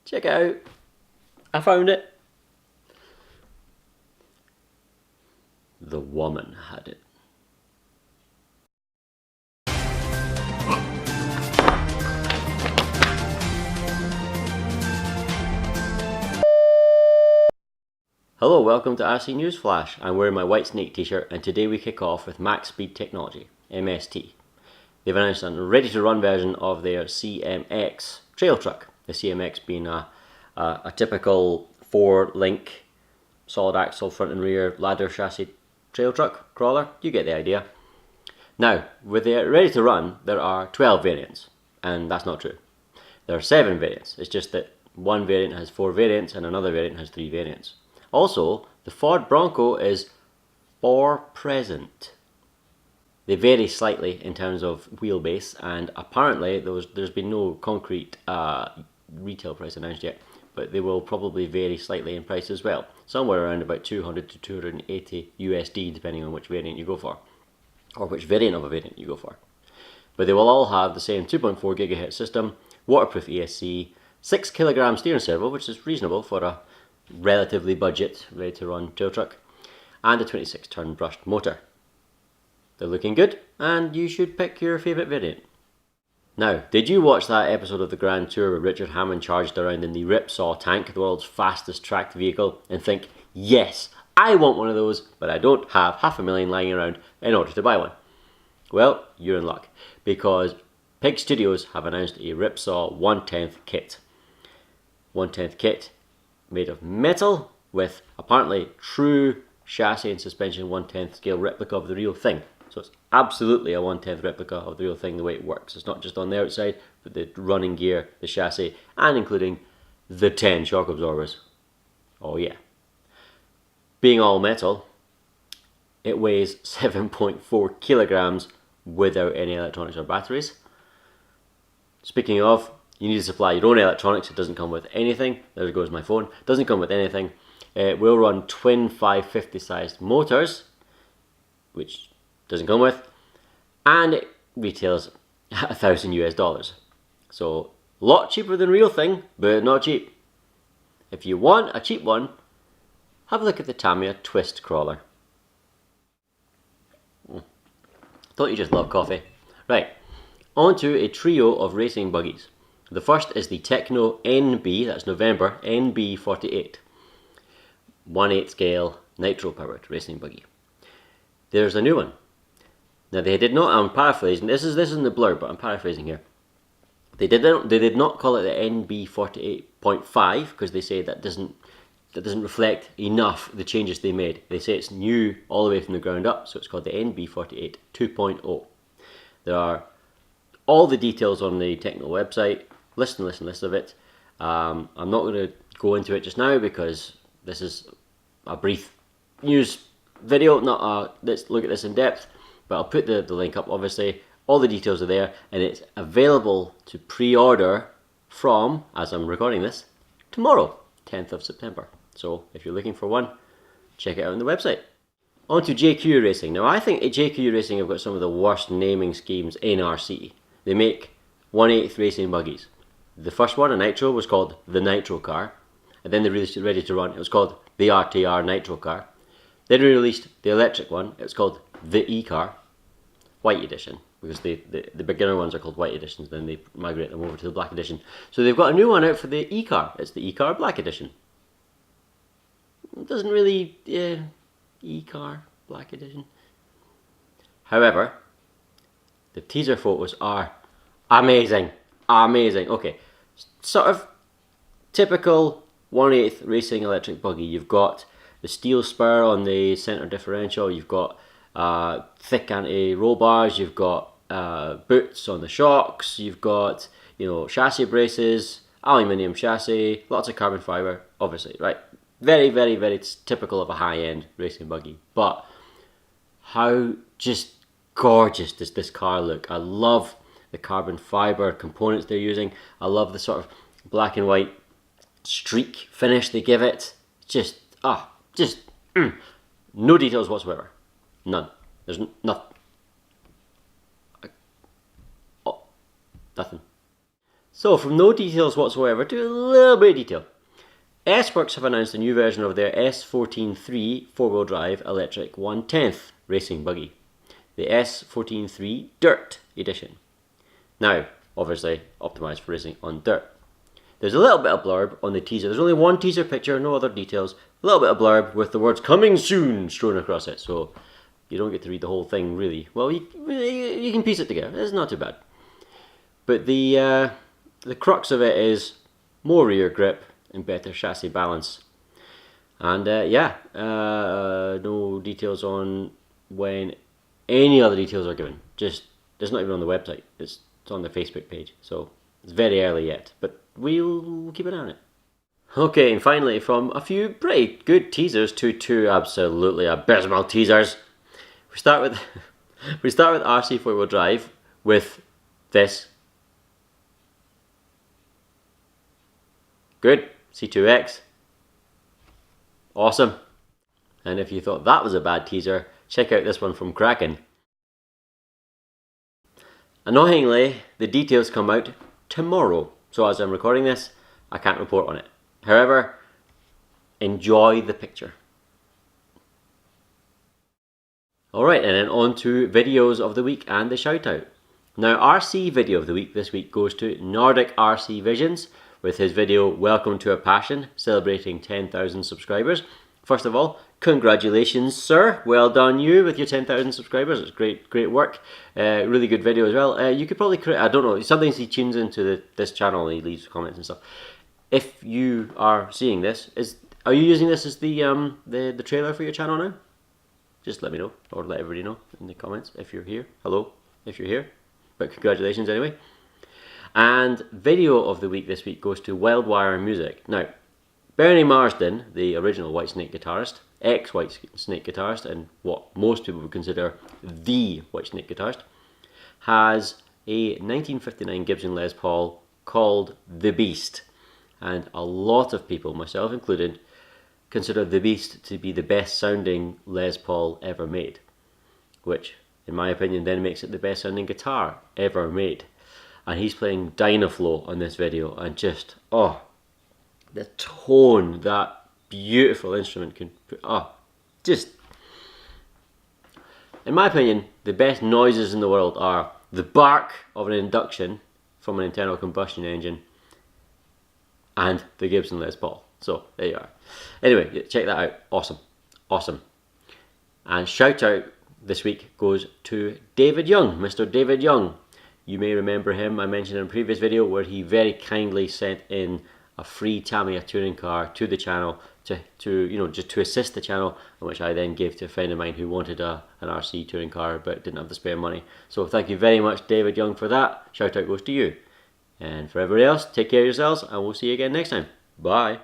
Check it out. I found it. The woman had it. Hello, welcome to RC NEWSFLASH. I'm wearing my white snake t-shirt and today we kick off with Max Speed Technology, MST. They've announced a ready-to-run version of their CMX Trail Truck, the CMX being a typical 4-link solid axle front and rear ladder chassis trail truck crawler. You get the idea. Now, with the ready to run, there are 12 variants, and that's not true. There are 7 variants. It's just that one variant has 4 variants and another variant has 3 variants. Also, the Ford Bronco is for present. They vary slightly in terms of wheelbase, and apparently there's been no concrete retail price announced yet, but they will probably vary slightly in price as well. Somewhere around about 200 to 280 USD, depending on which variant you go for, or which variant of a variant you go for. But they will all have the same 2.4 GHz system, waterproof ESC, 6 kg steering servo, which is reasonable for a relatively budget, ready to run trail truck, and a 26 turn brushed motor. They're looking good, and you should pick your favourite variant. Now, did you watch that episode of the Grand Tour where Richard Hammond charged around in the RipSaw tank, the world's fastest tracked vehicle, and think, yes, I want one of those, but I don't have $500,000 lying around in order to buy one? Well, you're in luck, because Pig Studios have announced a RipSaw 1/10 kit. 1/10 kit made of metal with apparently true chassis and suspension 1/10 scale replica of the real thing. So it's absolutely a 1/10 replica of the real thing the way it works. It's not just on the outside, but the running gear, the chassis, and including the 10 shock absorbers. Oh yeah. Being all metal, it weighs 7.4 kilograms without any electronics or batteries. Speaking of, you need to supply your own electronics. It doesn't come with anything. There goes my phone. It doesn't come with anything. It will run twin 550 sized motors, which doesn't come with, and it retails $1,000 US. So a lot cheaper than real thing, but not cheap. If you want a cheap one, have a look at the Tamiya Twist Crawler. Thought you just love coffee. Right, on to a trio of racing buggies. The first is the Tekno NB, that's November, NB48. 1/8 scale, nitro powered racing buggy. There's a new one. Now they did not, I'm paraphrasing, this is in the blurb, but I'm paraphrasing here. They did not call it the NB48.5 because they say that doesn't reflect enough the changes they made. They say it's new all the way from the ground up, so it's called the NB48 2.0. There are all the details on the Tekno website, list of it. I'm not going to go into it just now because this is a brief news video, not a let's look at this in depth, but I'll put the link up obviously. All the details are there, and it's available to pre-order from, as I'm recording this, tomorrow, 10th of September. So if you're looking for one, check it out on the website. On to JQ Racing. Now I think JQ Racing have got some of the worst naming schemes in RC. They make 1/8 racing buggies. The first one, a nitro, was called the Nitro Car, and then they released it ready to run. It was called the RTR Nitro Car. Then they released the electric one. It was called the eCar, White Edition, because the beginner ones are called White Editions. Then they migrate them over to the Black Edition. So they've got a new one out for the eCar. It's the eCar Black Edition. It doesn't really, eCar Black Edition. However, the teaser photos are amazing. Amazing. Okay, sort of typical 1/8 racing electric buggy. You've got the steel spur on the center differential. You've got thick anti-roll bars. You've got boots on the shocks. You've got chassis braces, aluminium chassis, lots of carbon fiber. Obviously, right? Very, very, very typical of a high-end racing buggy. But how just gorgeous does this car look? I love the carbon fiber components they're using. I love the sort of black and white streak finish they give it. No details whatsoever. None. There's nothing. So from no details whatsoever to a little bit of detail. SWORKz have announced a new version of their S14-3 4-wheel drive electric 1/10 racing buggy, the S14-3 Dirt Edition. Now, obviously optimised for racing on dirt. There's a little bit of blurb on the teaser. There's only one teaser picture, no other details. A little bit of blurb with the words "coming soon" strewn across it, so you don't get to read the whole thing really. Well, you can piece it together. It's not too bad. But the crux of it is more rear grip and better chassis balance. And no details on when any other details are given. Just, it's not even on the website. It's on the Facebook page. So it's very early yet, but we'll keep an eye on it. Okay, and finally, from a few pretty good teasers to two absolutely abysmal teasers, we start with RC 4-wheel drive with this. Good. C2X. Awesome. And if you thought that was a bad teaser, check out this one from Kraken. Annoyingly, the details come out tomorrow. So as I'm recording this, I can't report on it. However, enjoy the picture. Alright, and then on to videos of the week and the shout out. Now, RC video of the week this week goes to Nordic RC Visions with his video Welcome to a Passion, celebrating 10,000 subscribers. First of all, congratulations, sir. Well done you with your 10,000 subscribers. It's great work. Really good video as well. You could probably create, I don't know, sometimes he tunes into this channel and he leaves comments and stuff. If you are seeing this, are you using this as the trailer for your channel now? Just let me know, or let everybody know in the comments if you're here. Hello, if you're here. But congratulations anyway. And video of the week this week goes to Wildwire Music. Now, Bernie Marsden, the original Whitesnake guitarist, ex-Whitesnake guitarist, and what most people would consider the Whitesnake guitarist, has a 1959 Gibson Les Paul called The Beast. And a lot of people, myself included, consider The Beast to be the best sounding Les Paul ever made, which, in my opinion, then makes it the best sounding guitar ever made. And he's playing Dynaflow on this video, and just, oh, the tone that beautiful instrument can put, just, in my opinion, the best noises in the world are the bark of an induction from an internal combustion engine and the Gibson Les Paul. So there you are. Anyway, check that out. Awesome, awesome. And shout out this week goes to David Young, Mr. David Young. You may remember him, I mentioned in a previous video, where he very kindly sent in a free Tamiya touring car to the channel just to assist the channel, which I then gave to a friend of mine who wanted an RC touring car but didn't have the spare money. So thank you very much, David Young, for that. Shout out goes to you. And for everybody else, take care of yourselves, and we'll see you again next time. Bye.